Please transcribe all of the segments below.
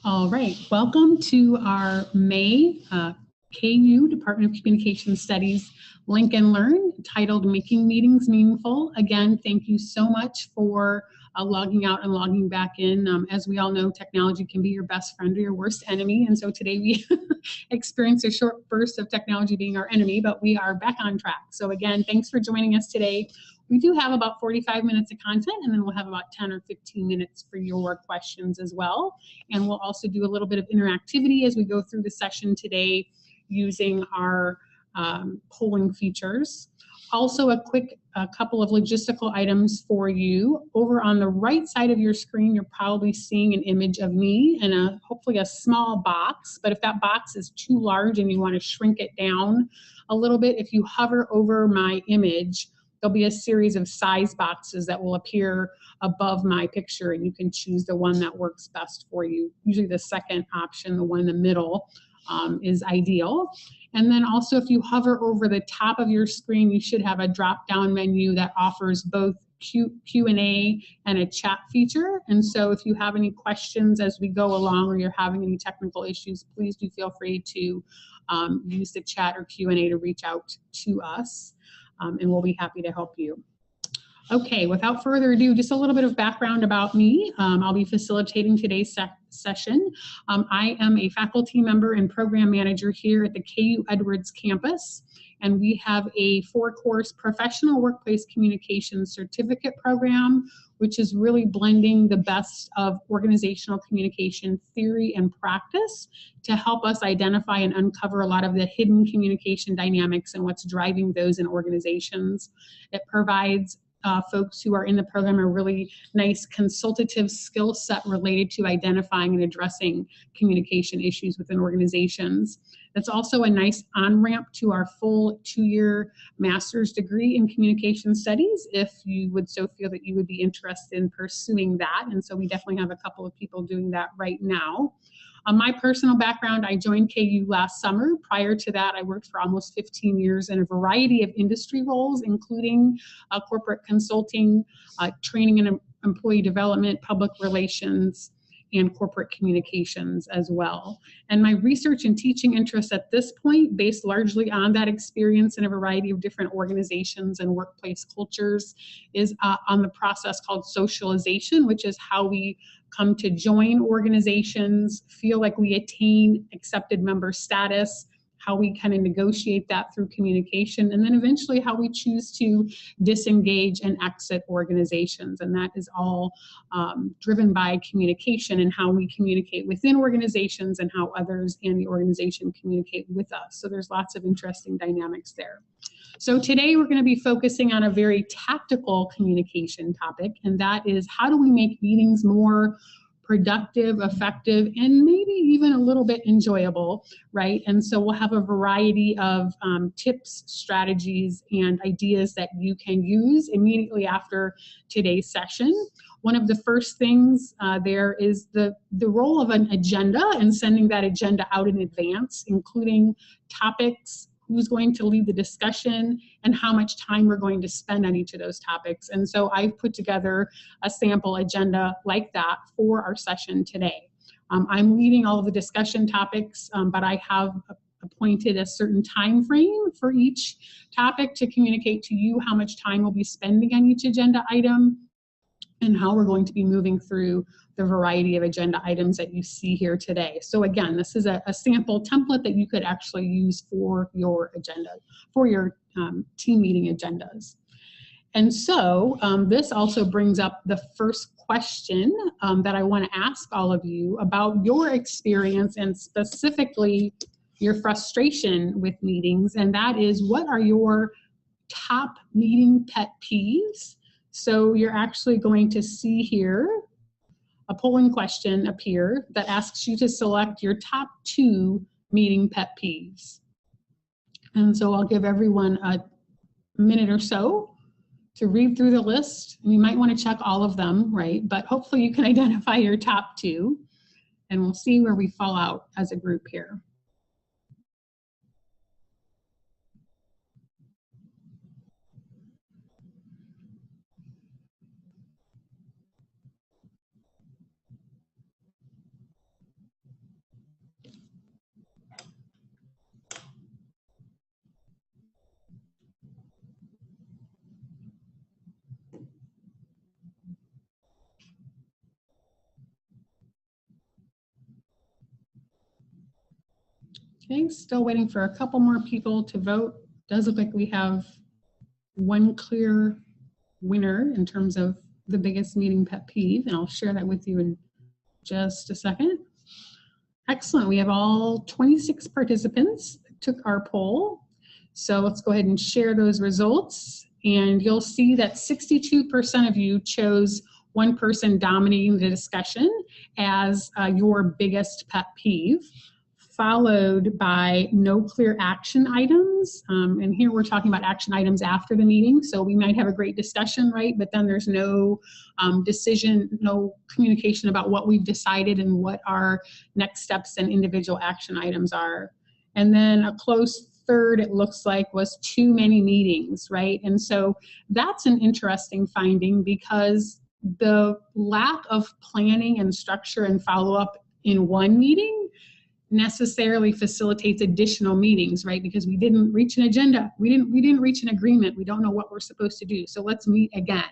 All right, welcome to our May KU Department of Communication Studies Link and Learn titled Making Meetings Meaningful. Again, thank you so much for logging out and logging back in. As we all know, technology can be your best friend or your worst enemy. And so today we experienced a short burst of technology being our enemy, but we are back on track. So again, thanks for joining us today. We do have about 45 minutes of content, and then we'll have about 10 or 15 minutes for your questions as well. And we'll also do a little bit of interactivity as we go through the session today using our polling features. Also, a quick couple of logistical items for you. Over on the right side of your screen, you're probably seeing an image of me and hopefully a small box. But if that box is too large and you want to shrink it down a little bit, if you hover over my image, there'll be a series of size boxes that will appear above my picture, and you can choose the one that works best for you. Usually the second option, the one in the middle, is ideal. And then also, if you hover over the top of your screen, you should have a drop-down menu that offers both Q&A and a chat feature. And so if you have any questions as we go along or you're having any technical issues, please do feel free to use the chat or Q&A to reach out to us. And we'll be happy to help you. Okay, without further ado, just a little bit of background about me. I'll be facilitating today's session. I am a faculty member and program manager here at the KU Edwards campus, and we have a 4-course professional workplace communications certificate program, which is really blending the best of organizational communication theory and practice to help us identify and uncover a lot of the hidden communication dynamics and what's driving those in organizations. It provides folks who are in the program a really nice consultative skill set related to identifying and addressing communication issues within organizations. It's also a nice on-ramp to our full 2-year master's degree in communication studies if you would so feel that you would be interested in pursuing that. And so we definitely have a couple of people doing that right now. My personal background, I joined KU last summer. Prior to that, I worked for almost 15 years in a variety of industry roles, including corporate consulting, training and employee development, public relations, and corporate communications as well. And my research and teaching interests at this point, based largely on that experience in a variety of different organizations and workplace cultures, is on the process called socialization, which is how we come to join organizations, feel like we attain accepted member status, how we kind of negotiate that through communication, and then eventually how we choose to disengage and exit organizations. And that is all driven by communication and how we communicate within organizations and how others in the organization communicate with us. So there's lots of interesting dynamics there. So today we're going to be focusing on a very tactical communication topic, and that is how do we make meetings more productive, effective, and maybe even a little bit enjoyable, right? And so we'll have a variety of tips, strategies, and ideas that you can use immediately after today's session. One of the first things there is the role of an agenda and sending that agenda out in advance, including topics, who's going to lead the discussion, and how much time we're going to spend on each of those topics. And so I've put together a sample agenda like that for our session today. I'm leading all of the discussion topics, but I have appointed a certain time frame for each topic to communicate to you how much time we'll be spending on each agenda item and how we're going to be moving through the variety of agenda items that you see here today. So again, this is a sample template that you could actually use for your agenda, for your team meeting agendas. And so this also brings up the first question that I want to ask all of you about your experience and specifically your frustration with meetings, and that is, what are your top meeting pet peeves? So you're actually going to see here a polling question appear that asks you to select your top 2 meeting pet peeves. And so I'll give everyone a minute or so to read through the list. And you might want to check all of them, right? But hopefully you can identify your top 2, and we'll see where we fall out as a group here. Okay, still waiting for a couple more people to vote. Does look like we have one clear winner in terms of the biggest meeting pet peeve, and I'll share that with you in just a second. Excellent, we have all 26 participants that took our poll. So let's go ahead and share those results. And you'll see that 62% of you chose one person dominating the discussion as your biggest pet peeve, followed by no clear action items. And here we're talking about action items after the meeting. So we might have a great discussion, right? But then there's no decision, no communication about what we've decided and what our next steps and individual action items are. And then a close third, it looks like, was too many meetings, right? And so that's an interesting finding because the lack of planning and structure and follow-up in one meeting necessarily facilitates additional meetings, right? Because we didn't reach an agenda, we didn't reach an agreement, we don't know what we're supposed to do, so let's meet again.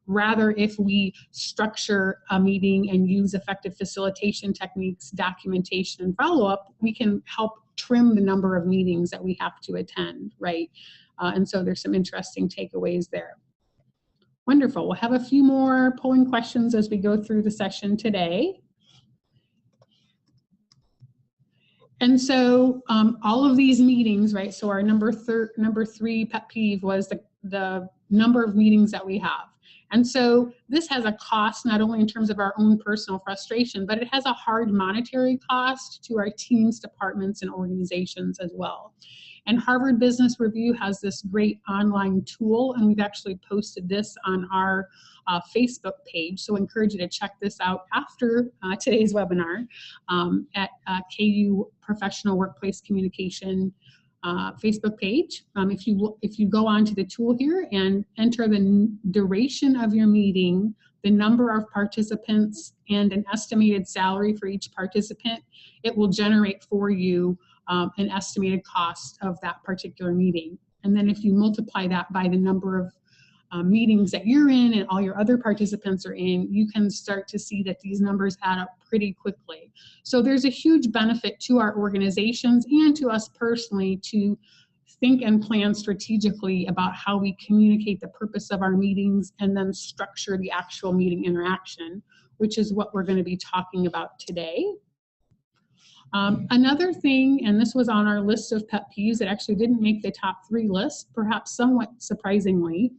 Rather, if we structure a meeting and use effective facilitation techniques, documentation, and follow-up, we can help trim the number of meetings that we have to attend, right? And so there's some interesting takeaways there. Wonderful. We'll have a few more polling questions as we go through the session today. And so all of these meetings, right, so our number three pet peeve was the number of meetings that we have. And so this has a cost not only in terms of our own personal frustration, but it has a hard monetary cost to our teams, departments, and organizations as well. And Harvard Business Review has this great online tool, and we've actually posted this on our Facebook page. So I encourage you to check this out after today's webinar at KU Professional Workplace Communication Facebook page. If you go onto the tool here and enter the duration of your meeting, the number of participants, and an estimated salary for each participant, it will generate for you an estimated cost of that particular meeting. And then if you multiply that by the number of meetings that you're in and all your other participants are in, you can start to see that these numbers add up pretty quickly. So there's a huge benefit to our organizations and to us personally to think and plan strategically about how we communicate the purpose of our meetings and then structure the actual meeting interaction, which is what we're going to be talking about today. Another thing, and this was on our list of pet peeves, it actually didn't make the top 3 list, perhaps somewhat surprisingly,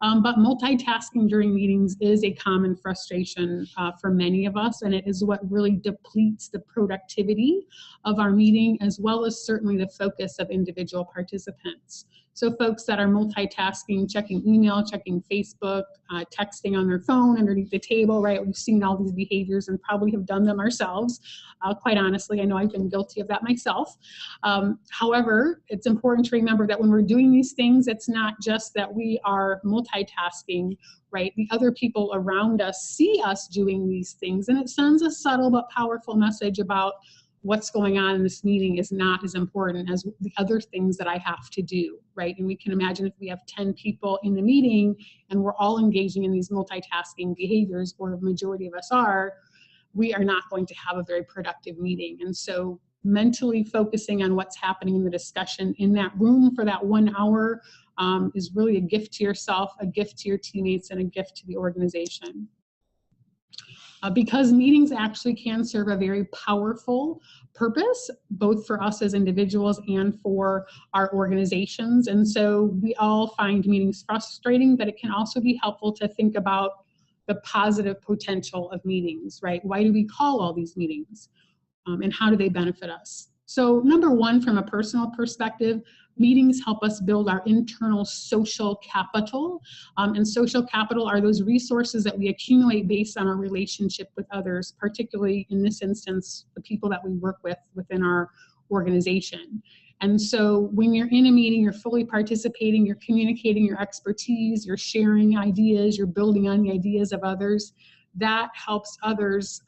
but multitasking during meetings is a common frustration for many of us, and it is what really depletes the productivity of our meeting, as well as certainly the focus of individual participants. So folks that are multitasking, checking email, checking Facebook, texting on their phone underneath the table, right? We've seen all these behaviors and probably have done them ourselves. Quite honestly, I know I've been guilty of that myself. However, it's important to remember that when we're doing these things, it's not just that we are multitasking, right? The other people around us see us doing these things, and it sends a subtle but powerful message about what's going on in this meeting is not as important as the other things that I have to do, right? And we can imagine if we have 10 people in the meeting and we're all engaging in these multitasking behaviors, or the majority of us are, we are not going to have a very productive meeting. And so mentally focusing on what's happening in the discussion in that room for that 1 hour is really a gift to yourself, a gift to your teammates, and a gift to the organization. Because meetings actually can serve a very powerful purpose, both for us as individuals and for our organizations. And so we all find meetings frustrating, but it can also be helpful to think about the positive potential of meetings, right? Why do we call all these meetings? And how do they benefit us? So number one, from a personal perspective, meetings help us build our internal social capital. And social capital are those resources that we accumulate based on our relationship with others, particularly in this instance, the people that we work with within our organization. And so when you're in a meeting, you're fully participating, you're communicating your expertise, you're sharing ideas, you're building on the ideas of others. That helps others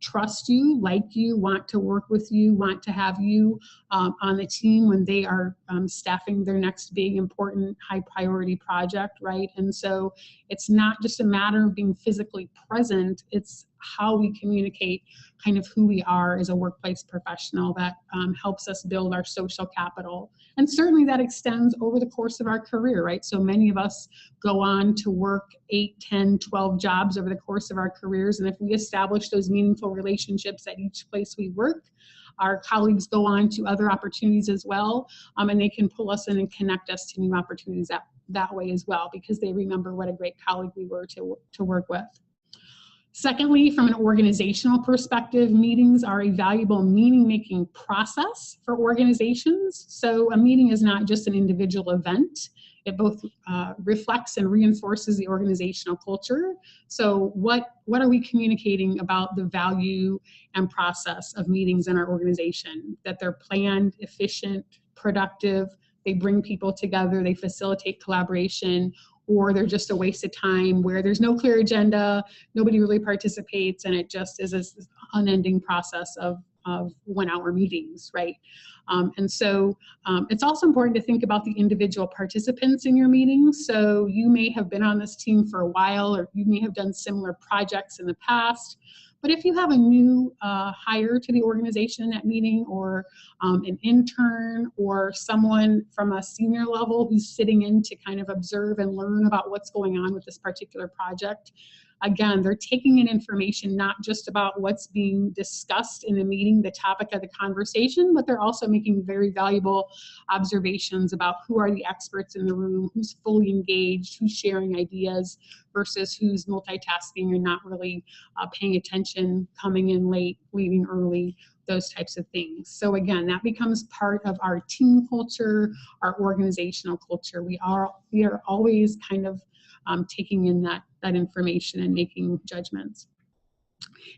trust you, like you, want to work with you, want to have you on the team when they are staffing their next big, important, high priority project, right? And so it's not just a matter of being physically present, it's how we communicate kind of who we are as a workplace professional. That helps us build our social capital. And certainly that extends over the course of our career, right? So many of us go on to work 8, 10, 12 jobs over the course of our careers. And if we establish those meaningful relationships at each place we work, our colleagues go on to other opportunities as well, and they can pull us in and connect us to new opportunities that way as well, because they remember what a great colleague we were to work with. Secondly, from an organizational perspective, meetings are a valuable meaning-making process for organizations. So a meeting is not just an individual event. It both reflects and reinforces the organizational culture. So what are we communicating about the value and process of meetings in our organization? That they're planned, efficient, productive, they bring people together, they facilitate collaboration, or they're just a waste of time where there's no clear agenda, nobody really participates, and it just is this unending process of 1-hour meetings, right? And so it's also important to think about the individual participants in your meetings. So you may have been on this team for a while, or you may have done similar projects in the past. But if you have a new hire to the organization in that meeting, or an intern, or someone from a senior level who's sitting in to kind of observe and learn about what's going on with this particular project, again, they're taking in information not just about what's being discussed in the meeting, the topic of the conversation, but they're also making very valuable observations about who are the experts in the room, who's fully engaged, who's sharing ideas, versus who's multitasking and not really paying attention, coming in late, leaving early, those types of things. So again, that becomes part of our team culture, our organizational culture. We are always kind of taking in that information and making judgments.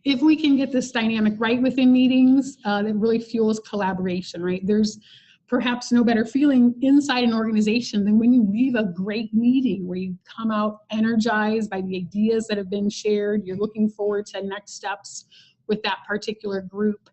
If we can get this dynamic right within meetings, that really fuels collaboration, right? There's perhaps no better feeling inside an organization than when you leave a great meeting where you come out energized by the ideas that have been shared. You're looking forward to next steps with that particular group.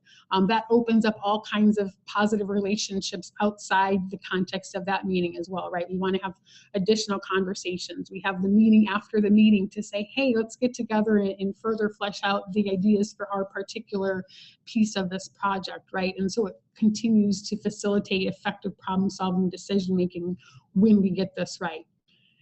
That opens up all kinds of positive relationships outside the context of that meeting as well, right? We want to have additional conversations. We have the meeting after the meeting to say, hey, let's get together and further flesh out the ideas for our particular piece of this project, right? And so it continues to facilitate effective problem-solving decision-making when we get this right.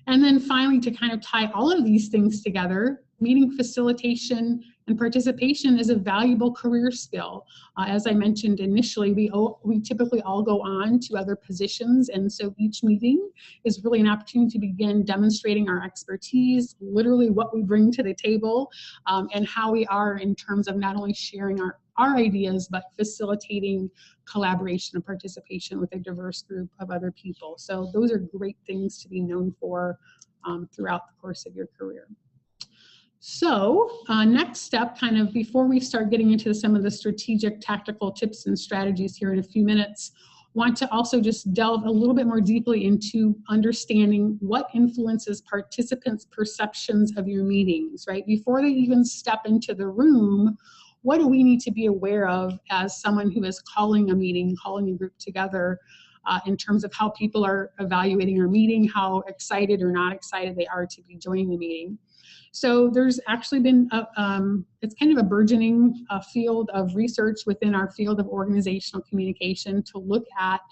And then finally, to kind of tie all of these things together, meeting facilitation and participation is a valuable career skill. As I mentioned initially, we typically all go on to other positions, and so each meeting is really an opportunity to begin demonstrating our expertise, literally what we bring to the table, and how we are in terms of not only sharing our ideas, but facilitating collaboration and participation with a diverse group of other people. So those are great things to be known for throughout the course of your career. So next step, kind of before we start getting into some of the strategic tactical tips and strategies here in a few minutes, want to also just delve a little bit more deeply into understanding what influences participants' perceptions of your meetings, right? Before they even step into the room, what do we need to be aware of as someone who is calling a meeting, calling a group together, in terms of how people are evaluating our meeting, how excited or not excited they are to be joining the meeting. So there's actually been, it's kind of a burgeoning field of research within our field of organizational communication to look at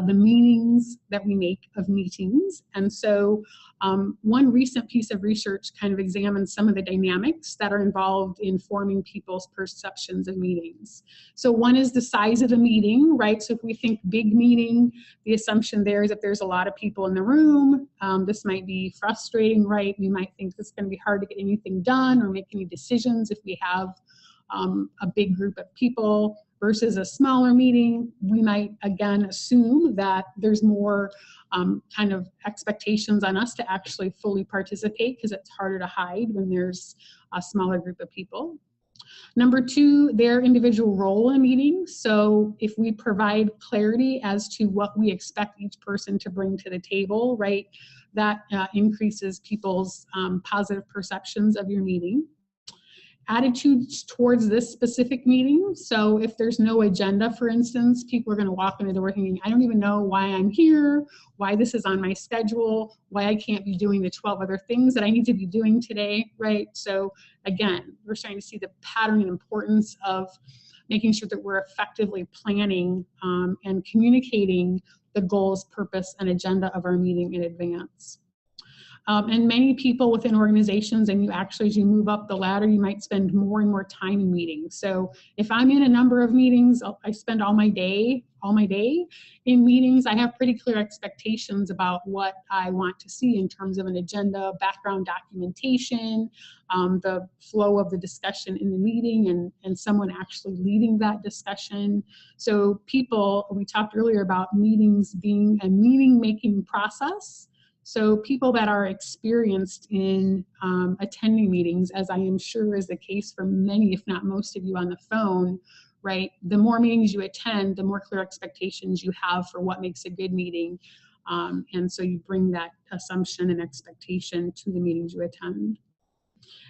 the meanings that we make of meetings. And so one recent piece of research kind of examines some of the dynamics that are involved in forming people's perceptions of meetings. So one is the size of the meeting, right? So if we think big meeting, the assumption there is if there's a lot of people in the room, this might be frustrating, right? We might think it's going to be hard to get anything done or make any decisions if we have a big group of people. Versus a smaller meeting, we might again assume that there's more kind of expectations on us to actually fully participate because it's harder to hide when there's a smaller group of people. Number two, their individual role in a meeting. So if we provide clarity as to what we expect each person to bring to the table, right, that increases people's positive perceptions of your meeting. attitudes towards this specific meeting. So if there's no agenda, for instance, people are going to walk in the door thinking, I don't even know why I'm here, why this is on my schedule, why I can't be doing the 12 other things that I need to be doing today, right? So again, we're starting to see the pattern and importance of making sure that we're effectively planning and communicating the goals, purpose, and agenda of our meeting in advance. And many people within organizations, and you actually, as you move up the ladder, you might spend more and more time in meetings. So if I'm in a number of meetings, I spend all my day in meetings, I have pretty clear expectations about what I want to see in terms of an agenda, background documentation, the flow of the discussion in the meeting, and someone actually leading that discussion. So people, we talked earlier about meetings being a meaning-making process. So people that are experienced in attending meetings, as I am sure is the case for many, if not most of you on the phone, right? The more meetings you attend, the more clear expectations you have for what makes a good meeting. And so you bring that assumption and expectation to the meetings you attend.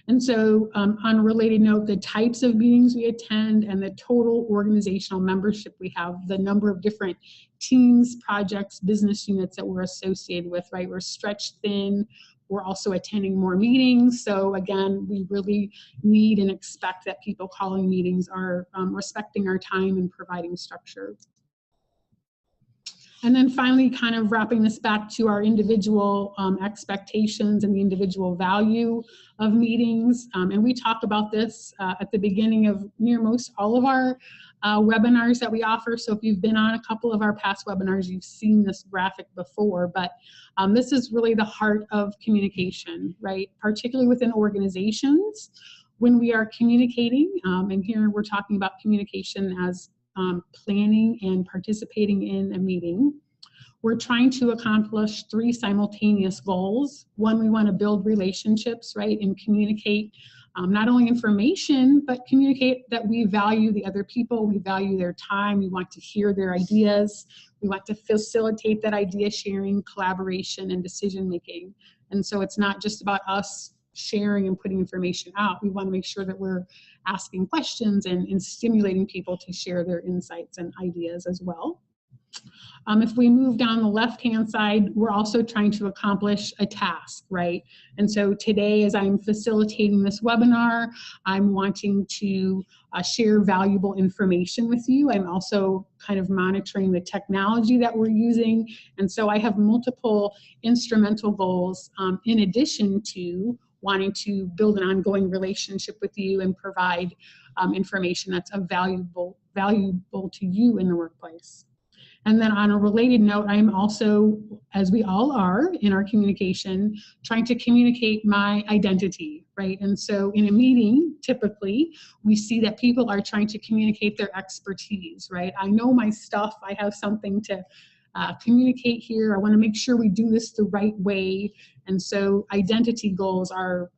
And so on a related note, the types of meetings we attend and the total organizational membership we have, the number of different teams, projects, business units that we're associated with, right? We're stretched thin. We're also attending more meetings. So again, we really need and expect that people calling meetings are respecting our time and providing structure. And then finally, kind of wrapping this back to our individual expectations and the individual value of meetings. And we talk about this at the beginning of near most all of our webinars that we offer. So if you've been on a couple of our past webinars, you've seen this graphic before, but this is really the heart of communication, right? Particularly within organizations, when we are communicating, and here we're talking about communication as planning and participating in a meeting. We're trying to accomplish 3 simultaneous goals. One, we want to build relationships, right, and communicate not only information, but communicate that we value the other people, we value their time, we want to hear their ideas, we want to facilitate that idea sharing, collaboration, and decision making. And so it's not just about us sharing and putting information out. We want to make sure that we're asking questions and stimulating people to share their insights and ideas as well. If we move down the left-hand side, we're also trying to accomplish a task, right? And so today, as I'm facilitating this webinar, I'm wanting to share valuable information with you. I'm also kind of monitoring the technology that we're using. And so I have multiple instrumental goals in addition to wanting to build an ongoing relationship with you and provide information that's valuable to you in the workplace. And then on a related note, I'm also, as we all are in our communication, trying to communicate my identity, right? And so in a meeting, typically, we see that people are trying to communicate their expertise, right? I know my stuff, I have something to communicate here. I want to make sure we do this the right way. And so identity goals are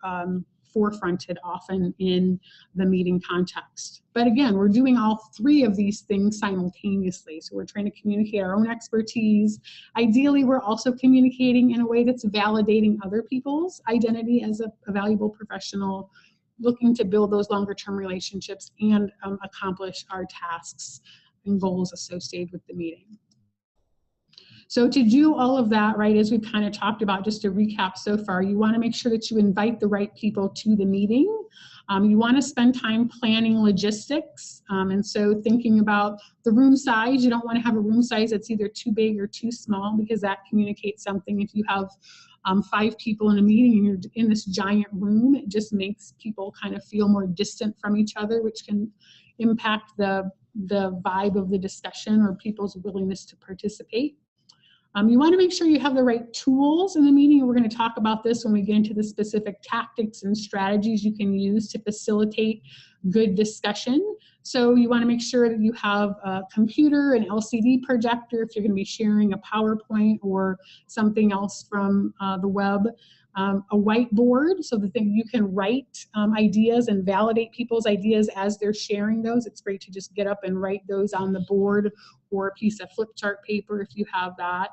forefronted often in the meeting context. But again, we're doing all 3 of these things simultaneously. So we're trying to communicate our own expertise. Ideally, we're also communicating in a way that's validating other people's identity as a valuable professional, looking to build those longer term relationships and accomplish our tasks and goals associated with the meeting. So to do all of that, right, as we've kind of talked about, just to recap so far, you want to make sure that you invite the right people to the meeting. You want to spend time planning logistics. And so thinking about the room size, you don't want to have a room size that's either too big or too small, because that communicates something. If you have 5 people in a meeting and you're in this giant room, it just makes people kind of feel more distant from each other, which can impact the vibe of the discussion or people's willingness to participate. You want to make sure you have the right tools in the meeting, and we're going to talk about this when we get into the specific tactics and strategies you can use to facilitate good discussion. So you want to make sure that you have a computer, an LCD projector, if you're going to be sharing a PowerPoint or something else from the web, a whiteboard so that you can write ideas and validate people's ideas as they're sharing those. It's great to just get up and write those on the board or a piece of flip chart paper if you have that.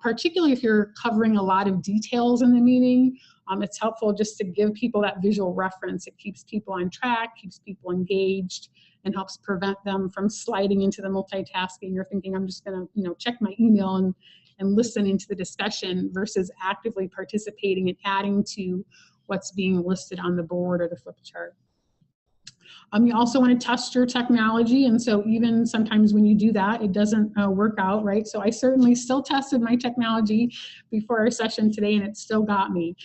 particularly if you're covering a lot of details in the meeting. It's helpful just to give people that visual reference. It keeps people on track, keeps people engaged, and helps prevent them from sliding into the multitasking or thinking I'm just going to, check my email and listen into the discussion versus actively participating and adding to what's being listed on the board or the flip chart. You also want to test your technology, and so even sometimes when you do that, it doesn't work out, right? So I certainly still tested my technology before our session today, and it still got me.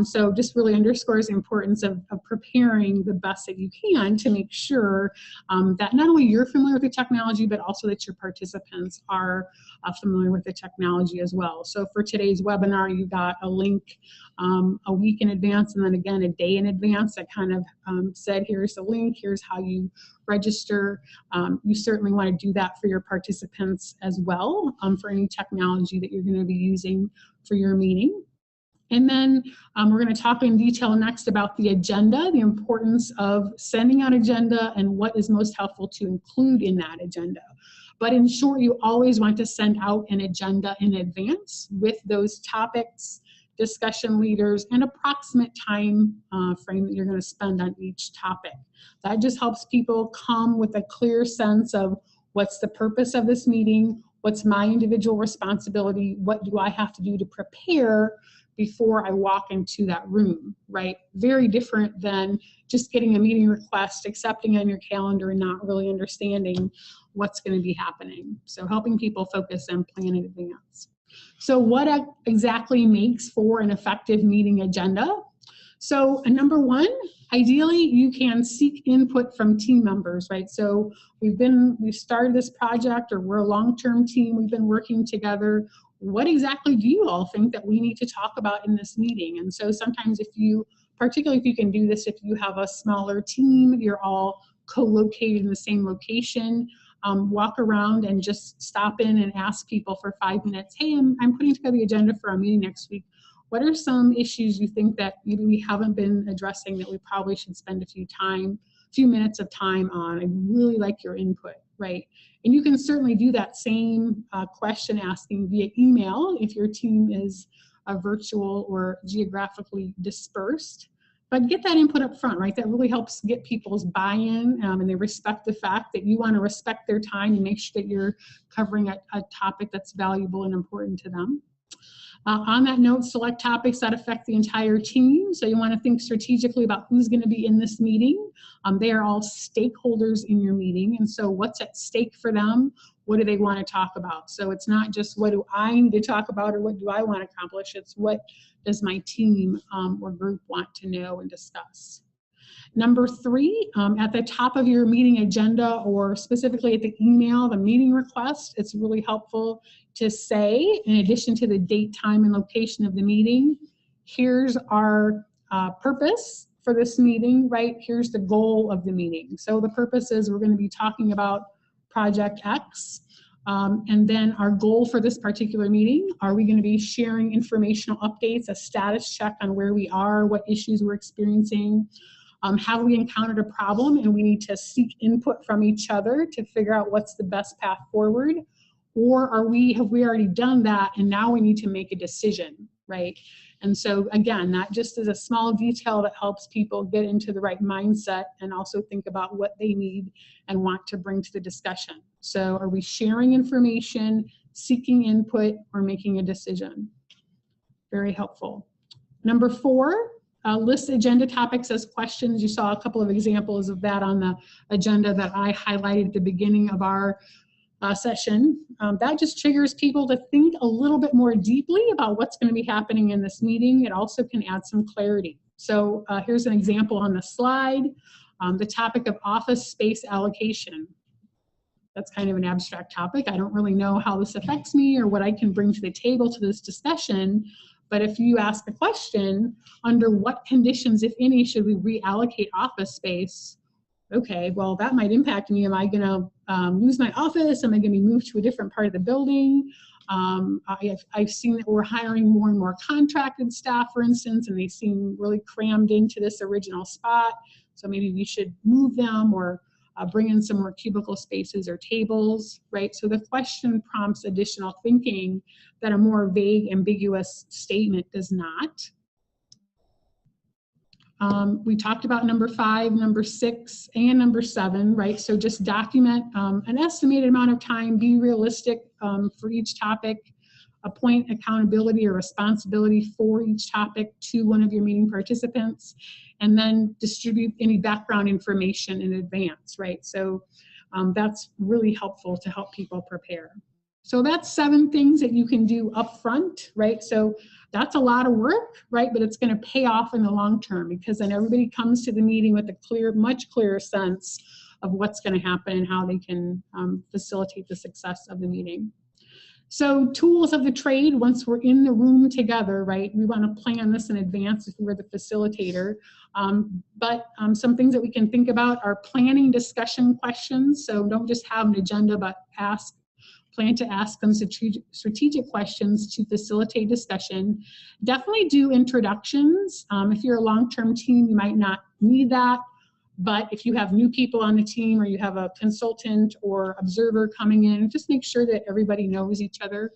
So just really underscores the importance of preparing the best that you can to make sure that not only you're familiar with the technology, but also that your participants are familiar with the technology as well. So for today's webinar, you got a link a week in advance, and then again a day in advance that kind of said, here's the link, here's how you register. You certainly want to do that for your participants as well, for any technology that you're going to be using for your meeting. And then we're going to talk in detail next about the agenda, the importance of sending out agenda and what is most helpful to include in that agenda. But in short, you always want to send out an agenda in advance with those topics, discussion leaders, and approximate time frame that you're going to spend on each topic. That just helps people come with a clear sense of what's the purpose of this meeting, what's my individual responsibility, what do I have to do to prepare before I walk into that room, right? Very different than just getting a meeting request, accepting on your calendar, and not really understanding what's going to be happening. So helping people focus and plan in advance. So what exactly makes for an effective meeting agenda? So number one, ideally you can seek input from team members, right? So we've started this project, or we're a long-term team, we've been working together. What exactly do you all think that we need to talk about in this meeting? And so sometimes particularly if you can do this, if you have a smaller team, you're all co-located in the same location, walk around and just stop in and ask people for 5 minutes, hey, I'm putting together the agenda for our meeting next week. What are some issues you think that maybe we haven't been addressing that we probably should spend a few minutes of time on? I'd really like your input, right? And you can certainly do that same question asking via email if your team is virtual or geographically dispersed. But get that input up front, right? That really helps get people's buy-in, and they respect the fact that you want to respect their time and make sure that you're covering a topic that's valuable and important to them. On that note, select topics that affect the entire team. So you want to think strategically about who's going to be in this meeting. They are all stakeholders in your meeting, and so what's at stake for them? What do they want to talk about? So it's not just what do I need to talk about or what do I want to accomplish, it's what does my team or group want to know and discuss. Number three, at the top of your meeting agenda, or specifically at the email, the meeting request, it's really helpful to say, in addition to the date, time, and location of the meeting, here's our purpose for this meeting, right? Here's the goal of the meeting. So the purpose is we're going to be talking about Project X. And then our goal for this particular meeting, are we going to be sharing informational updates, a status check on where we are, what issues we're experiencing? Have we encountered a problem and we need to seek input from each other to figure out what's the best path forward? Or have we already done that and now we need to make a decision, right? And so again, that just is a small detail that helps people get into the right mindset and also think about what they need and want to bring to the discussion. So are we sharing information, seeking input, or making a decision? Very helpful. Number four, list agenda topics as questions. You saw a couple of examples of that on the agenda that I highlighted at the beginning of our session. That just triggers people to think a little bit more deeply about what's going to be happening in this meeting. It also can add some clarity. So here's an example on the slide. The topic of office space allocation. That's kind of an abstract topic. I don't really know how this affects me or what I can bring to the table to this discussion. But if you ask the question, under what conditions, if any, should we reallocate office space? Okay, well, that might impact me. Am I going to lose my office? Am I going to be moved to a different part of the building? I've seen that we're hiring more and more contracted staff, for instance, and they seem really crammed into this original spot. So maybe we should move them, or bring in some more cubicle spaces or tables, right? So the question prompts additional thinking that a more vague, ambiguous statement does not. We talked about number 5, number 6, and number 7, right? So just document an estimated amount of time, be realistic for each topic, appoint accountability or responsibility for each topic to one of your meeting participants, and then distribute any background information in advance, right? So that's really helpful to help people prepare. So that's 7 things that you can do up front, right? So that's a lot of work, right? But it's going to pay off in the long term, because then everybody comes to the meeting with a clear, much clearer sense of what's going to happen and how they can facilitate the success of the meeting. So tools of the trade, once we're in the room together, right, we want to plan this in advance if we're the facilitator. But some things that we can think about are planning discussion questions. So don't just have an agenda, but plan to ask them strategic questions to facilitate discussion. Definitely do introductions. If you're a long-term team, you might not need that. But if you have new people on the team, or you have a consultant or observer coming in, just make sure that everybody knows each other.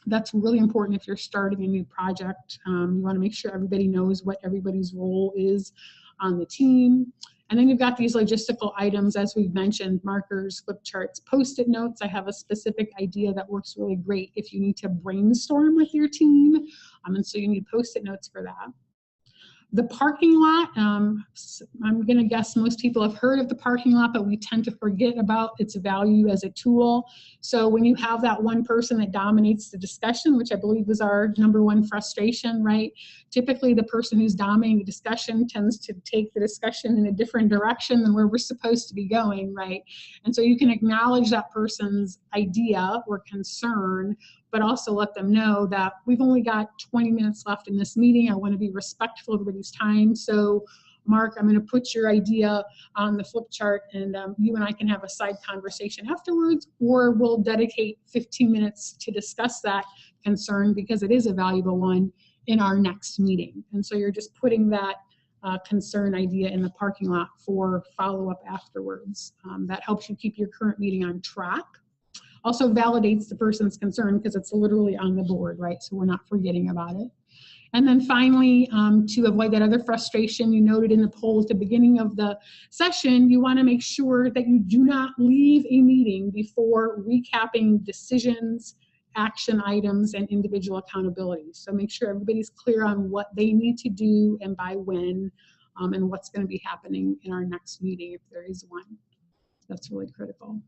That's really important if you're starting a new project. You want to make sure everybody knows what everybody's role is on the team. And then you've got these logistical items, as we've mentioned, markers, flip charts, Post-it notes. I have a specific idea that works really great if you need to brainstorm with your team. And so you need Post-it notes for that. The parking lot, I'm going to guess most people have heard of the parking lot, but we tend to forget about its value as a tool. So when you have that one person that dominates the discussion, which I believe is our #1 frustration, right? Typically the person who's dominating the discussion tends to take the discussion in a different direction than where we're supposed to be going, right? And so you can acknowledge that person's idea or concern, but also let them know that we've only got 20 minutes left in this meeting. I want to be respectful of everybody's time. So Mark, I'm going to put your idea on the flip chart, and you and I can have a side conversation afterwards, or we'll dedicate 15 minutes to discuss that concern, because it is a valuable one, in our next meeting. And so you're just putting that concern idea in the parking lot for follow-up afterwards. That helps you keep your current meeting on track. Also validates the person's concern, because it's literally on the board, right? So we're not forgetting about it. And then finally, to avoid that other frustration you noted in the poll at the beginning of the session, you want to make sure that you do not leave a meeting before recapping decisions, action items, and individual accountability. So make sure everybody's clear on what they need to do and by when, and what's going to be happening in our next meeting if there is one. That's really critical.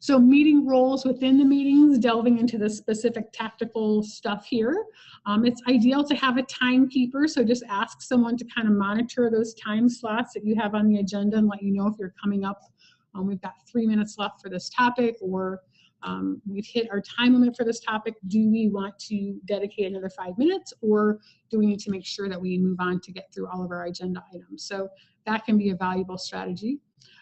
So meeting roles within the meetings, delving into the specific tactical stuff here. It's ideal to have a timekeeper, so just ask someone to kind of monitor those time slots that you have on the agenda and let you know if you're coming up. We've got 3 minutes left for this topic, or we've hit our time limit for this topic. Do we want to dedicate another 5 minutes, or do we need to make sure that we move on to get through all of our agenda items? So that can be a valuable strategy.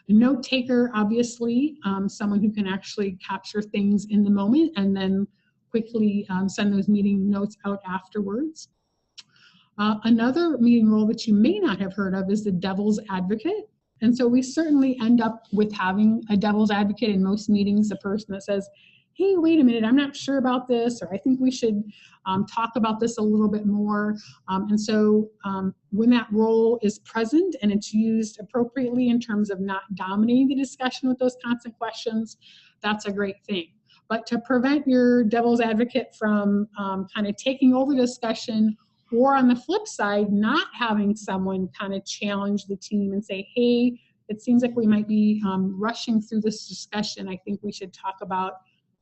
A note taker, obviously, someone who can actually capture things in the moment and then quickly send those meeting notes out afterwards. Another meeting role that you may not have heard of is the devil's advocate. And so we certainly end up with having a devil's advocate in most meetings, the person that says, hey, wait a minute, I'm not sure about this, or I think we should talk about this a little bit more. And so when that role is present and it's used appropriately in terms of not dominating the discussion with those constant questions, that's a great thing. But to prevent your devil's advocate from kind of taking over the discussion, or on the flip side, not having someone kind of challenge the team and say, hey, it seems like we might be rushing through this discussion. I think we should talk about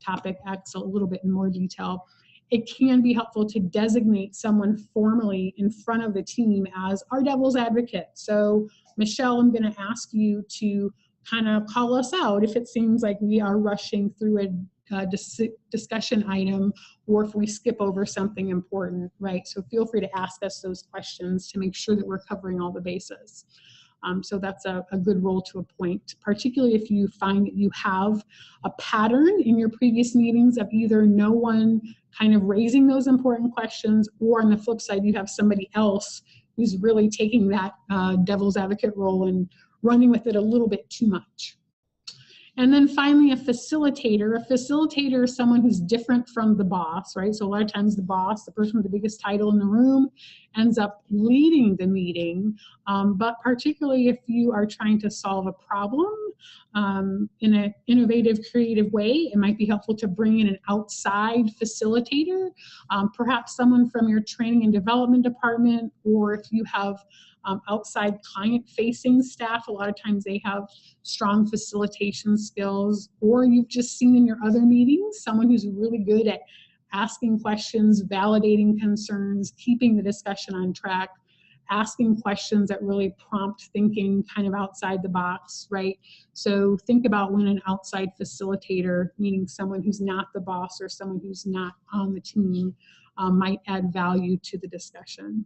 topic X a little bit in more detail. It can be helpful to designate someone formally in front of the team as our devil's advocate. So Michelle, I'm going to ask you to kind of call us out if it seems like we are rushing through a discussion item, or if we skip over something important, right? So feel free to ask us those questions to make sure that we're covering all the bases. So that's a good role to appoint, particularly if you find that you have a pattern in your previous meetings of either no one kind of raising those important questions, or on the flip side, you have somebody else who's really taking that devil's advocate role and running with it a little bit too much. And then finally, a facilitator. A facilitator is someone who's different from the boss, right? So a lot of times the boss, the person with the biggest title in the room, ends up leading the meeting. But particularly if you are trying to solve a problem in an innovative, creative way, it might be helpful to bring in an outside facilitator, perhaps someone from your training and development department, or if you have outside client-facing staff, a lot of times they have strong facilitation skills, or you've just seen in your other meetings someone who's really good at asking questions, validating concerns, keeping the discussion on track, asking questions that really prompt thinking kind of outside the box, right? So think about when an outside facilitator, meaning someone who's not the boss or someone who's not on the team, might add value to the discussion.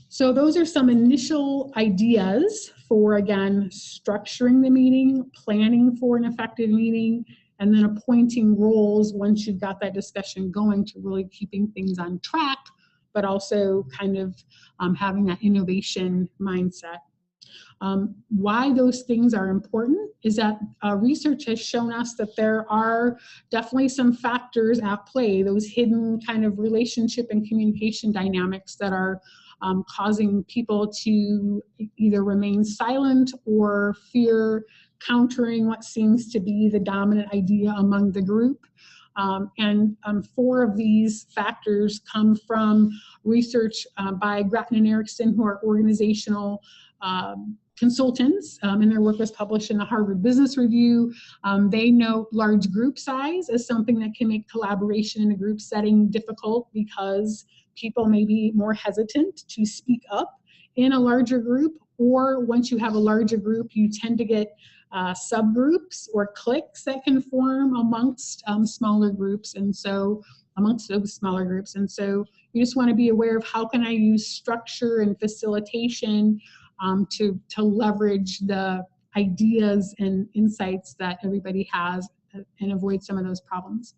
So those are some initial ideas for, again, structuring the meeting, planning for an effective meeting, and then appointing roles once you've got that discussion going to really keeping things on track, but also kind of having that innovation mindset. Why those things are important is that research has shown us that there are definitely some factors at play, those hidden kind of relationship and communication dynamics that are causing people to either remain silent or fear countering what seems to be the dominant idea among the group. And 4 of these factors come from research by Gratton and Erickson, who are organizational consultants, and their work was published in the Harvard Business Review. They note large group size as something that can make collaboration in a group setting difficult because people may be more hesitant to speak up in a larger group, or once you have a larger group, you tend to get subgroups or cliques that can form amongst smaller groups, and so amongst those smaller groups. And so you just want to be aware of how can I use structure and facilitation to leverage the ideas and insights that everybody has and avoid some of those problems.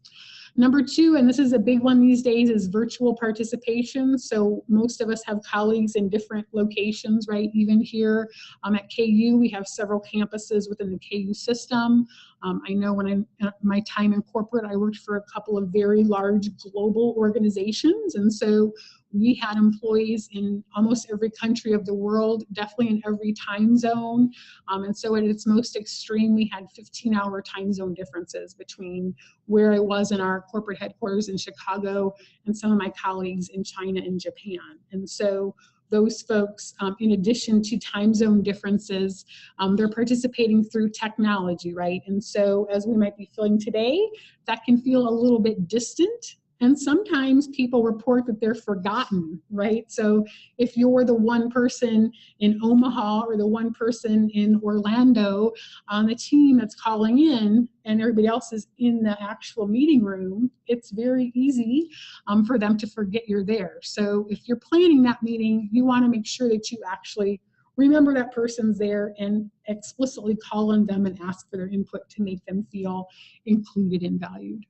Number 2, and this is a big one these days, is virtual participation. So most of us have colleagues in different locations, right? Even here at KU, we have several campuses within the KU system. I know when my time in corporate, I worked for a couple of very large global organizations. And so we had employees in almost every country of the world, definitely in every time zone. And so at its most extreme, we had 15-hour time zone differences between where I was in our corporate headquarters in Chicago and some of my colleagues in China and Japan. And so those folks, in addition to time zone differences, they're participating through technology, right? And so as we might be feeling today, that can feel a little bit distant. And sometimes people report that they're forgotten, right? So if you're the one person in Omaha or the one person in Orlando on the team that's calling in and everybody else is in the actual meeting room, it's very easy for them to forget you're there. So if you're planning that meeting, you want to make sure that you actually remember that person's there and explicitly call on them and ask for their input to make them feel included and valued.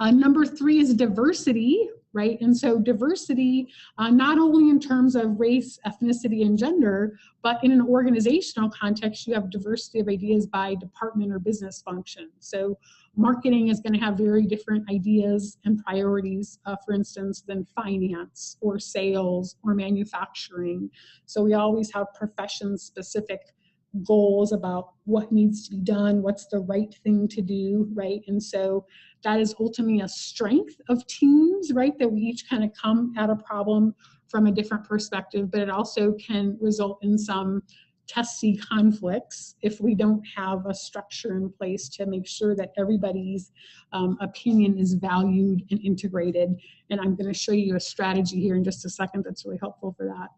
Number 3 is diversity, right? And so diversity, not only in terms of race, ethnicity, and gender, but in an organizational context, you have diversity of ideas by department or business function. So marketing is going to have very different ideas and priorities, for instance, than finance or sales or manufacturing. So we always have profession-specific goals about what needs to be done, what's the right thing to do, right? And so that is ultimately a strength of teams, right? That we each kind of come at a problem from a different perspective, but it also can result in some testy conflicts if we don't have a structure in place to make sure that everybody's opinion is valued and integrated. And I'm going to show you a strategy here in just a second that's really helpful for that.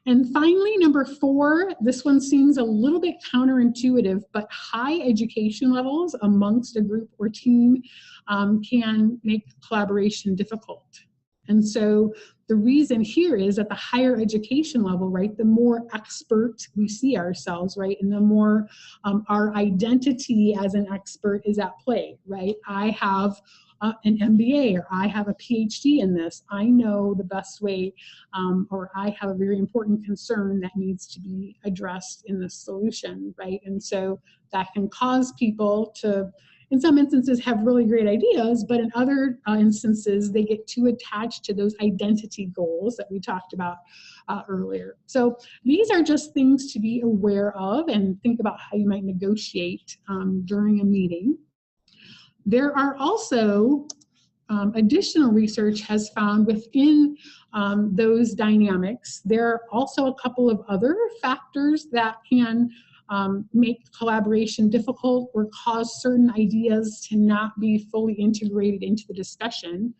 And finally, number 4, this one seems a little bit counterintuitive, but high education levels amongst a group or team can make collaboration difficult. And so the reason here is at the higher education level, right, the more expert we see ourselves, right, and the more our identity as an expert is at play, right? I have an MBA, or I have a Ph.D. in this. I know the best way, or I have a very important concern that needs to be addressed in the solution, right? And so that can cause people to, in some instances, have really great ideas, but in other instances, they get too attached to those identity goals that we talked about earlier. So these are just things to be aware of and think about how you might negotiate during a meeting. There are also additional research has found within those dynamics, there are also a couple of other factors that can make collaboration difficult or cause certain ideas to not be fully integrated into the discussion.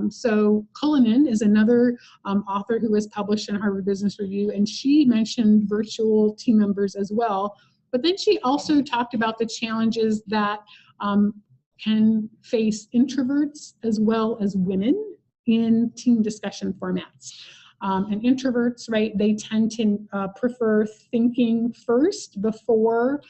So Cullinan is another author who was published in Harvard Business Review, and she mentioned virtual team members as well. But then she also talked about the challenges that can face introverts as well as women in team discussion formats. And introverts, right, they tend to prefer thinking first before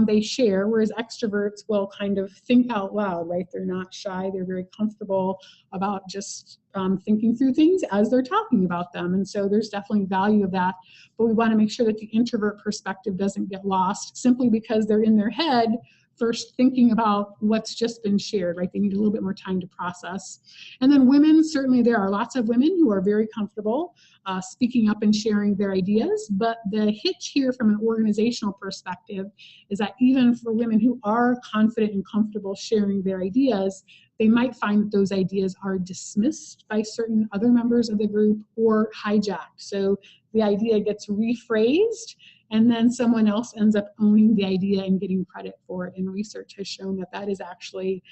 they share, whereas extroverts will kind of think out loud, right? They're not shy, they're very comfortable about just thinking through things as they're talking about them. And so there's definitely value of that, but we want to make sure that the introvert perspective doesn't get lost simply because they're in their head first thinking about what's just been shared, right? They need a little bit more time to process. And then women, certainly there are lots of women who are very comfortable speaking up and sharing their ideas, but the hitch here from an organizational perspective is that even for women who are confident and comfortable sharing their ideas, they might find that those ideas are dismissed by certain other members of the group or hijacked. So the idea gets rephrased, and then someone else ends up owning the idea and getting credit for it. And research has shown that that is actually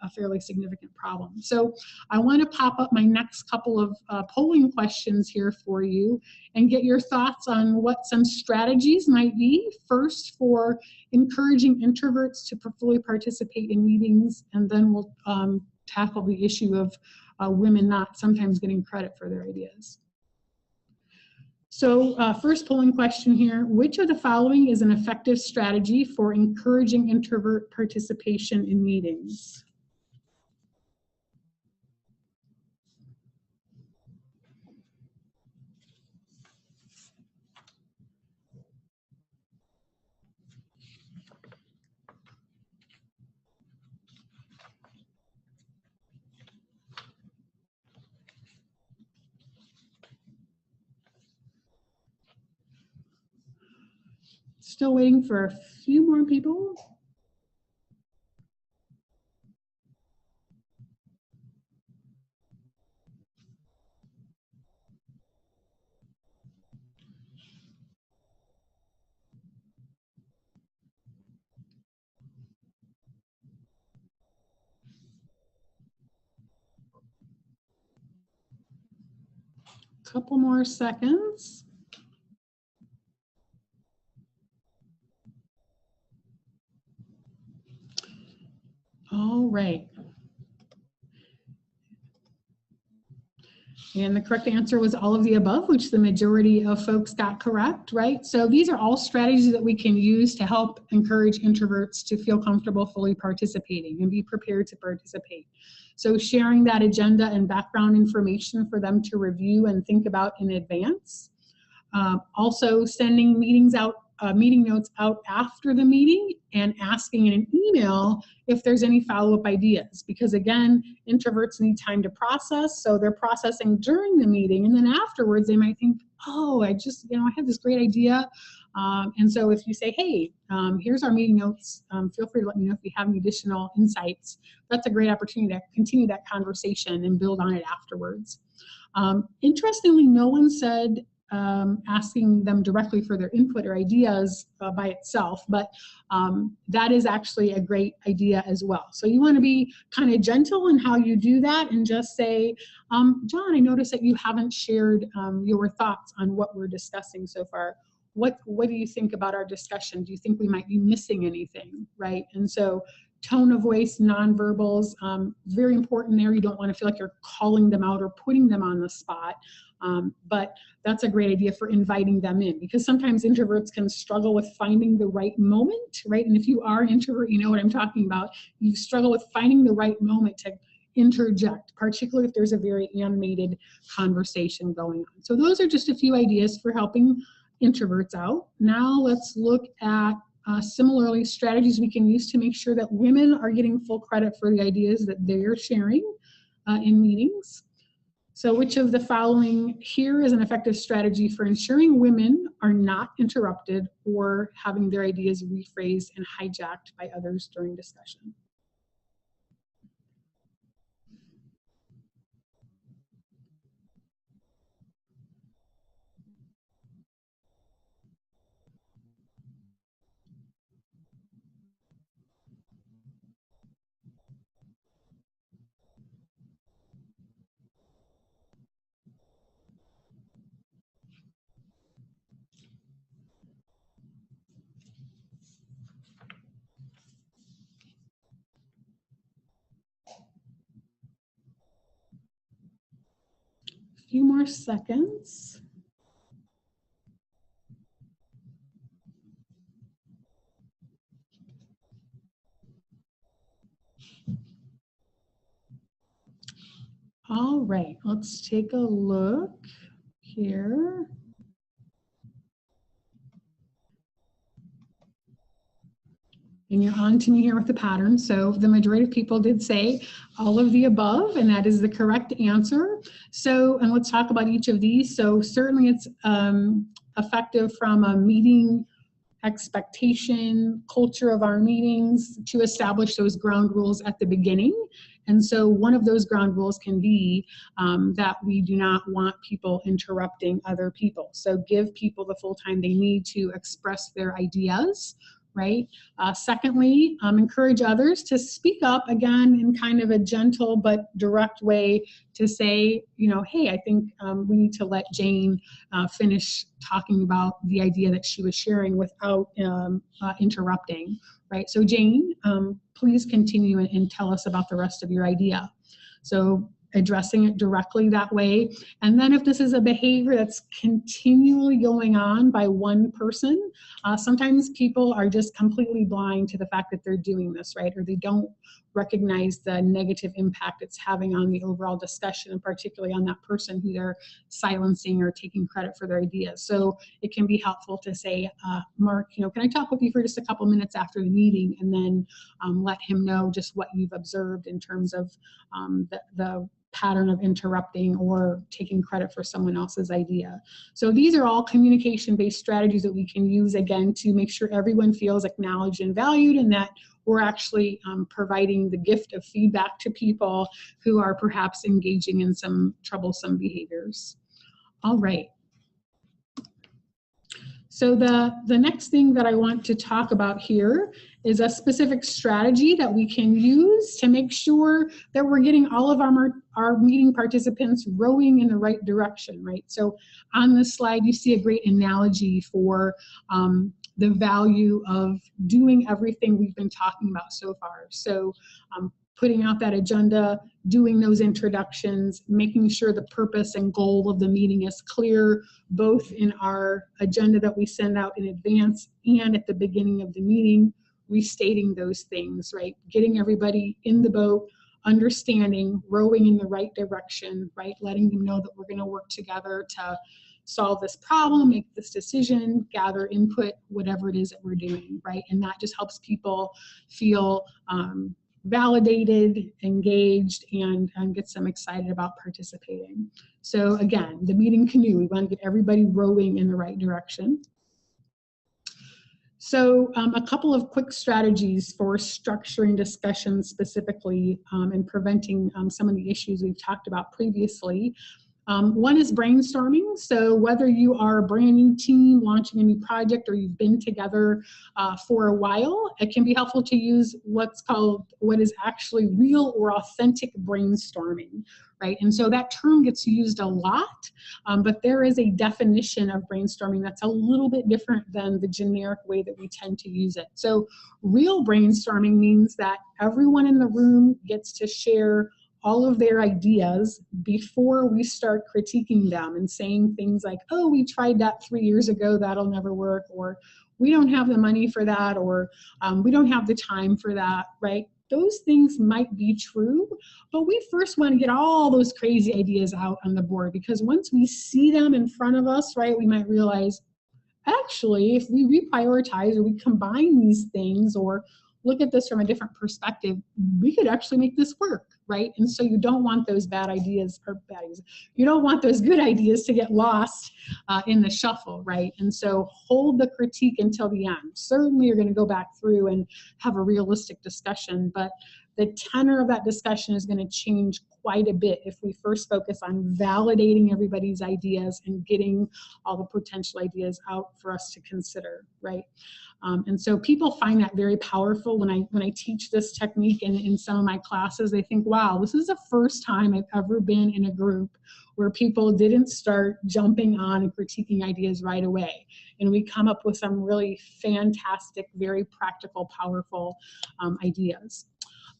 a fairly significant problem. So I want to pop up my next couple of polling questions here for you and get your thoughts on what some strategies might be. First, for encouraging introverts to fully participate in meetings, and then we'll tackle the issue of women not sometimes getting credit for their ideas. So first polling question here, which of the following is an effective strategy for encouraging introvert participation in meetings? Still waiting for a few more people. Couple more seconds. All right. And the correct answer was all of the above, which the majority of folks got correct, right? So these are all strategies that we can use to help encourage introverts to feel comfortable fully participating and be prepared to participate. So sharing that agenda and background information for them to review and think about in advance. Also sending meeting notes out after the meeting and asking in an email if there's any follow-up ideas, because again, introverts need time to process, so they're processing during the meeting, and then afterwards they might think, oh, I had this great idea. And so if you say, hey, here's our meeting notes, feel free to let me know if you have any additional insights, that's a great opportunity to continue that conversation and build on it afterwards. Interestingly, no one said asking them directly for their input or ideas by itself, but that is actually a great idea as well. So you want to be kind of gentle in how you do that and just say, John, I noticed that you haven't shared your thoughts on what we're discussing so far. What do you think about our discussion? Do you think we might be missing anything, right? And so tone of voice, nonverbals, very important there. You don't want to feel like you're calling them out or putting them on the spot. But that's a great idea for inviting them in, because sometimes introverts can struggle with finding the right moment, right? And if you are an introvert, you know what I'm talking about. You struggle with finding the right moment to interject, particularly if there's a very animated conversation going on. So those are just a few ideas for helping introverts out. Now let's look at similarly strategies we can use to make sure that women are getting full credit for the ideas that they're sharing in meetings. So which of the following here is an effective strategy for ensuring women are not interrupted or having their ideas rephrased and hijacked by others during discussion? A few more seconds. All right, let's take a look here. And you're on to me here with the pattern. So the majority of people did say all of the above, and that is the correct answer. So, and let's talk about each of these. So certainly it's effective from a meeting expectation, culture of our meetings, to establish those ground rules at the beginning. And so one of those ground rules can be that we do not want people interrupting other people. So give people the full time they need to express their ideas, right? Secondly, encourage others to speak up, again, in kind of a gentle but direct way, to say, you know, hey, I think we need to let Jane finish talking about the idea that she was sharing without interrupting, right? So Jane, please continue and tell us about the rest of your idea. So addressing it directly that way. And then if this is a behavior that's continually going on by one person, sometimes people are just completely blind to the fact that they're doing this, right? Or they don't recognize the negative impact it's having on the overall discussion, and particularly on that person who they're silencing or taking credit for their ideas. So it can be helpful to say, Mark, you know, can I talk with you for just a couple minutes after the meeting, and then let him know just what you've observed in terms of the pattern of interrupting or taking credit for someone else's idea. So these are all communication-based strategies that we can use, again, to make sure everyone feels acknowledged and valued, and that we're actually providing the gift of feedback to people who are perhaps engaging in some troublesome behaviors. All right. So the next thing that I want to talk about here is a specific strategy that we can use to make sure that we're getting all of our meeting participants rowing in the right direction, right? So on this slide, you see a great analogy for the value of doing everything we've been talking about so far. So putting out that agenda, doing those introductions, making sure the purpose and goal of the meeting is clear, both in our agenda that we send out in advance and at the beginning of the meeting, restating those things, right? Getting everybody in the boat, understanding, rowing in the right direction, right? Letting them know that we're going to work together to solve this problem, make this decision, gather input, whatever it is that we're doing, right? And that just helps people feel validated, engaged, and gets them excited about participating. So again, the meeting Canoe, we want to get everybody rowing in the right direction. So a couple of quick strategies for structuring discussions specifically and preventing some of the issues we've talked about previously. One is brainstorming. So whether you are a brand new team launching a new project or you've been together for a while, it can be helpful to use what is actually real or authentic brainstorming, right? And so that term gets used a lot, but there is a definition of brainstorming that's a little bit different than the generic way that we tend to use it. So real brainstorming means that everyone in the room gets to share all of their ideas before we start critiquing them and saying things like, oh, we tried that 3 years ago, that'll never work, or we don't have the money for that, or we don't have the time for that, right? Those things might be true, but we first want to get all those crazy ideas out on the board, because once we see them in front of us, right, we might realize, actually, if we reprioritize or we combine these things or look at this from a different perspective, we could actually make this work, right? And so you don't want those you don't want those good ideas to get lost in the shuffle, right? And so hold the critique until the end. Certainly you're going to go back through and have a realistic discussion, but the tenor of that discussion is going to change quite a bit if we first focus on validating everybody's ideas and getting all the potential ideas out for us to consider, right? And so people find that very powerful. When I teach this technique in some of my classes, they think, wow, this is the first time I've ever been in a group where people didn't start jumping on and critiquing ideas right away. And we come up with some really fantastic, very practical, powerful ideas.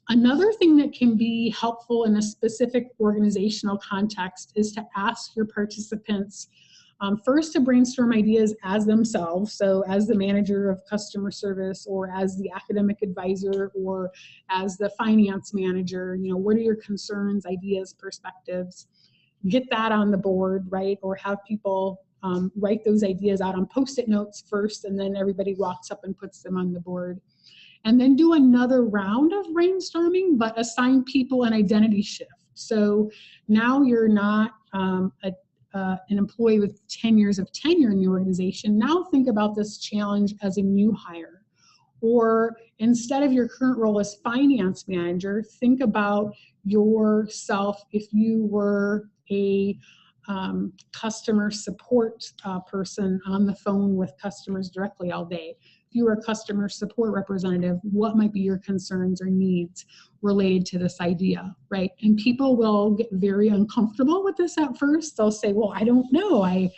Another thing that can be helpful in a specific organizational context is to ask your participants first to brainstorm ideas as themselves, so as the manager of customer service or as the academic advisor or as the finance manager, you know, what are your concerns, ideas, perspectives? Get that on the board, right? Or have people write those ideas out on Post-it notes first, and then everybody walks up and puts them on the board. And then do another round of brainstorming, but assign people an identity shift. So now you're not an employee with 10 years of tenure in the organization. Now think about this challenge as a new hire. Or instead of your current role as finance manager, think about yourself if you were a customer support person on the phone with customers directly all day. If you were a customer support representative, what might be your concerns or needs related to this idea, right? And people will get very uncomfortable with this at first. They'll say, well, I don't know. I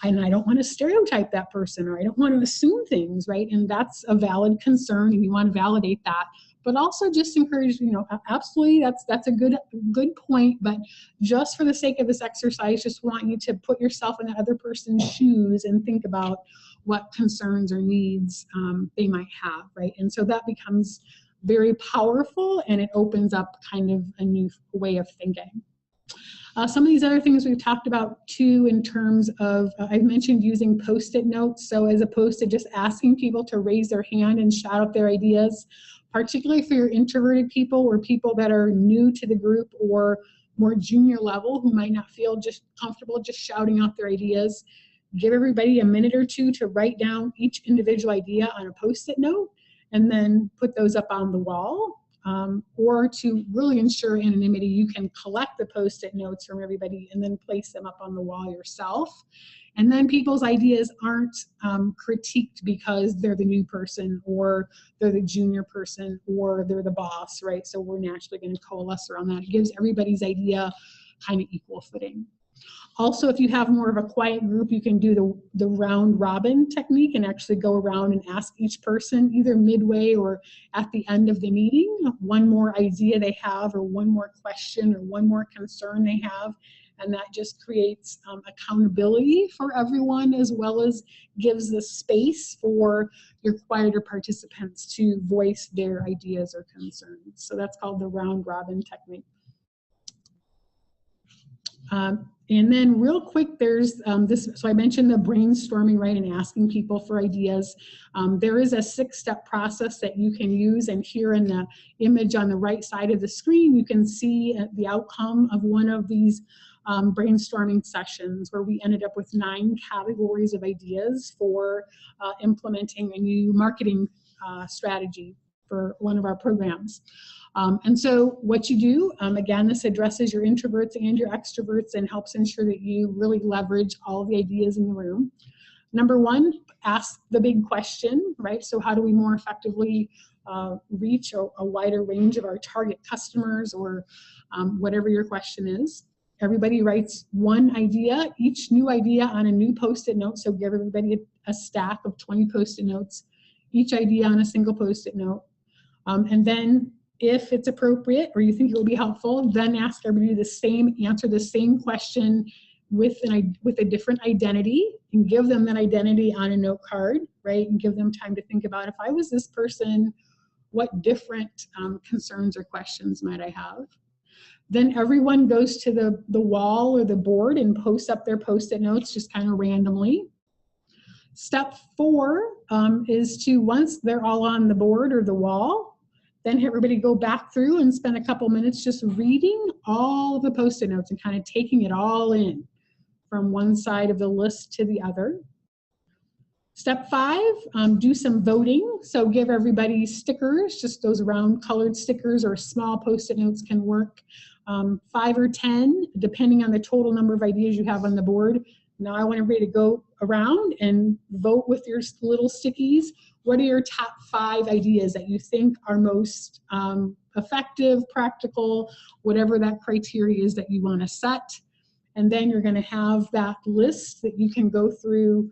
don't want to stereotype that person, or I don't want to assume things, right? And that's a valid concern, and you want to validate that. But also just encourage, you know, absolutely, that's a good point, but just for the sake of this exercise, just want you to put yourself in the other person's shoes and think about what concerns or needs they might have, right? And so that becomes very powerful, and it opens up kind of a new way of thinking. Some of these other things we've talked about too, in terms of, I've mentioned using Post-it notes. So as opposed to just asking people to raise their hand and shout out their ideas, particularly for your introverted people or people that are new to the group or more junior level who might not feel just comfortable just shouting out their ideas, give everybody a minute or two to write down each individual idea on a Post-it note and then put those up on the wall. Or to really ensure anonymity, you can collect the Post-it notes from everybody and then place them up on the wall yourself. And then people's ideas aren't critiqued because they're the new person or they're the junior person or they're the boss, right? So we're naturally going to coalesce around that. It gives everybody's idea kind of equal footing. Also, if you have more of a quiet group, you can do the round robin technique and actually go around and ask each person either midway or at the end of the meeting one more idea they have, or one more question, or one more concern they have. And that just creates accountability for everyone, as well as gives the space for your quieter participants to voice their ideas or concerns. So that's called the round robin technique. And then real quick, there's this, so I mentioned the brainstorming, right, and asking people for ideas. There is a 6-step process that you can use, and here in the image on the right side of the screen, you can see the outcome of one of these brainstorming sessions where we ended up with 9 categories of ideas for implementing a new marketing strategy for one of our programs. And so what you do, again, this addresses your introverts and your extroverts and helps ensure that you really leverage all the ideas in the room. Number one, ask the big question, right? So how do we more effectively reach a wider range of our target customers, or whatever your question is. Everybody writes one idea, each new idea on a new Post-it note. So give everybody a stack of 20 Post-it notes, each idea on a single Post-it note. And then if it's appropriate or you think it will be helpful, then ask everybody answer the same question with a different identity, and give them that identity on a note card, right? And give them time to think about, if I was this person, what different concerns or questions might I have? Then everyone goes to the wall or the board and posts up their Post-it notes just kind of randomly. Step 4 is to, once they're all on the board or the wall, then everybody go back through and spend a couple minutes just reading all of the Post-it notes and kind of taking it all in from one side of the list to the other. Step 5, do some voting. So give everybody stickers, just those round colored stickers or small Post-it notes can work. 5 or 10, depending on the total number of ideas you have on the board. Now I want everybody to go around and vote with your little stickies. What are your top 5 ideas that you think are most effective, practical, whatever that criteria is that you want to set? And then you're going to have that list that you can go through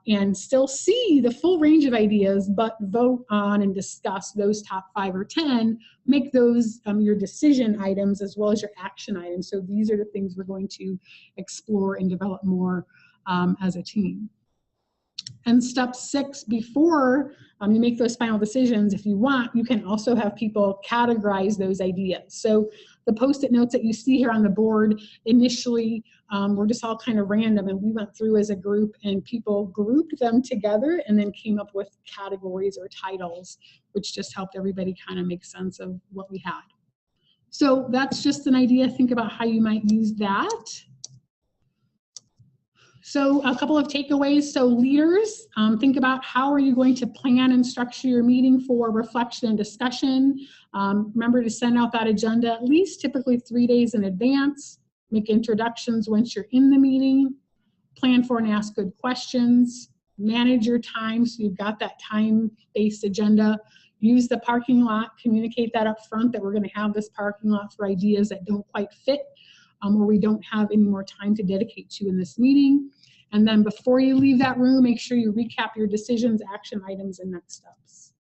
and still see the full range of ideas, but vote on and discuss those top 5 or 10, make those your decision items as well as your action items. So these are the things we're going to explore and develop more as a team. And step 6, before you make those final decisions, if you want, you can also have people categorize those ideas. So the Post-it notes that you see here on the board initially were just all kind of random, and we went through as a group and people grouped them together and then came up with categories or titles, which just helped everybody kind of make sense of what we had. So that's just an idea. Think about how you might use that. So a couple of takeaways. So leaders, think about how are you going to plan and structure your meeting for reflection and discussion. Remember to send out that agenda at least typically 3 days in advance. Make introductions once you're in the meeting. Plan for and ask good questions. Manage your time so you've got that time-based agenda. Use the parking lot. Communicate that up front that we're going to have this parking lot for ideas that don't quite fit or we don't have any more time to dedicate to in this meeting. And then before you leave that room, make sure you recap your decisions, action items, and next steps.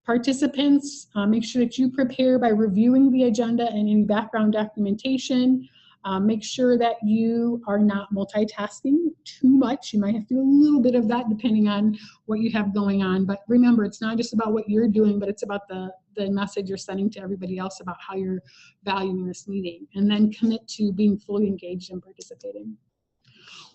Participants, make sure that you prepare by reviewing the agenda and any background documentation. Make sure that you are not multitasking too much. You might have to do a little bit of that depending on what you have going on. But remember, it's not just about what you're doing, but it's about the message you're sending to everybody else about how you're valuing this meeting. And then commit to being fully engaged and participating.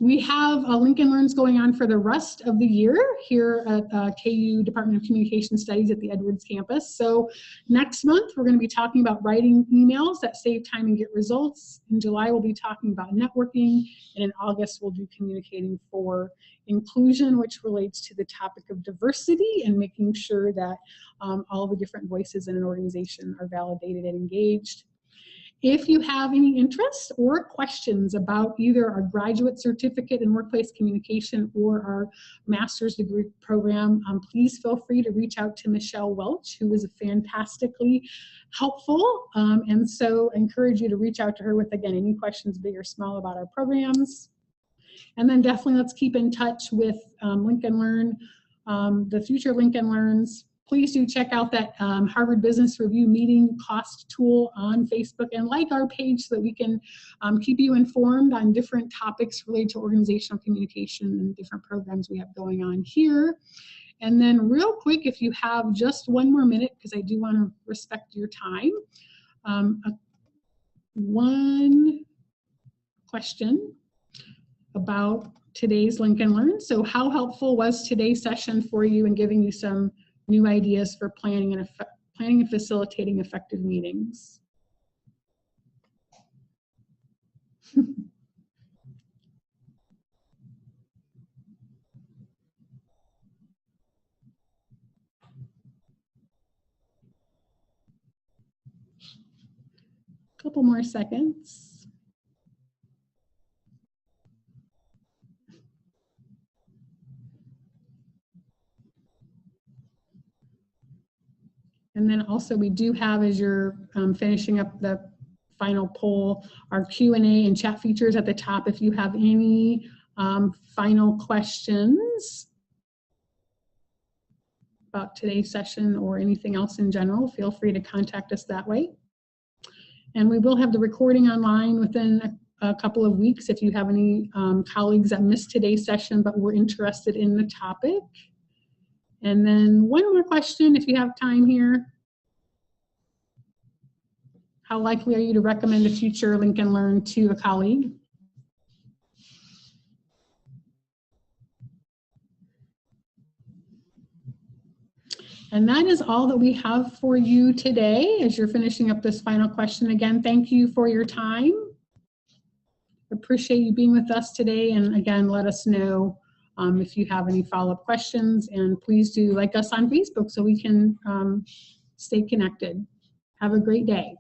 We have Lincoln Learns going on for the rest of the year here at KU Department of Communication Studies at the Edwards campus. So next month, we're going to be talking about writing emails that save time and get results. In July, we'll be talking about networking. And in August, we'll do communicating for inclusion, which relates to the topic of diversity and making sure that all the different voices in an organization are validated and engaged. If you have any interest or questions about either our graduate certificate in workplace communication or our master's degree program, please feel free to reach out to Michelle Welch, who is fantastically helpful. And so I encourage you to reach out to her with, again, any questions, big or small, about our programs. And then definitely let's keep in touch with Lincoln Learn, the future Lincoln Learns. Please do check out that Harvard Business Review meeting cost tool on Facebook and like our page so that we can keep you informed on different topics related to organizational communication and different programs we have going on here. And then real quick, if you have just 1 more minute, because I do want to respect your time, one question about today's Lincoln Learn. So how helpful was today's session for you in giving you some new ideas for planning and facilitating effective meetings? Couple more seconds. And then also we do have, as you're finishing up the final poll, our Q&A and chat features at the top. If you have any final questions about today's session or anything else in general, feel free to contact us that way. And we will have the recording online within a couple of weeks if you have any colleagues that missed today's session but were interested in the topic. And then one more question if you have time here. How likely are you to recommend a future Link and Learn to a colleague? And that is all that we have for you today as you're finishing up this final question. Again, thank you for your time. Appreciate you being with us today. And again, let us know if you have any follow-up questions. And please do like us on Facebook so we can stay connected. Have a great day.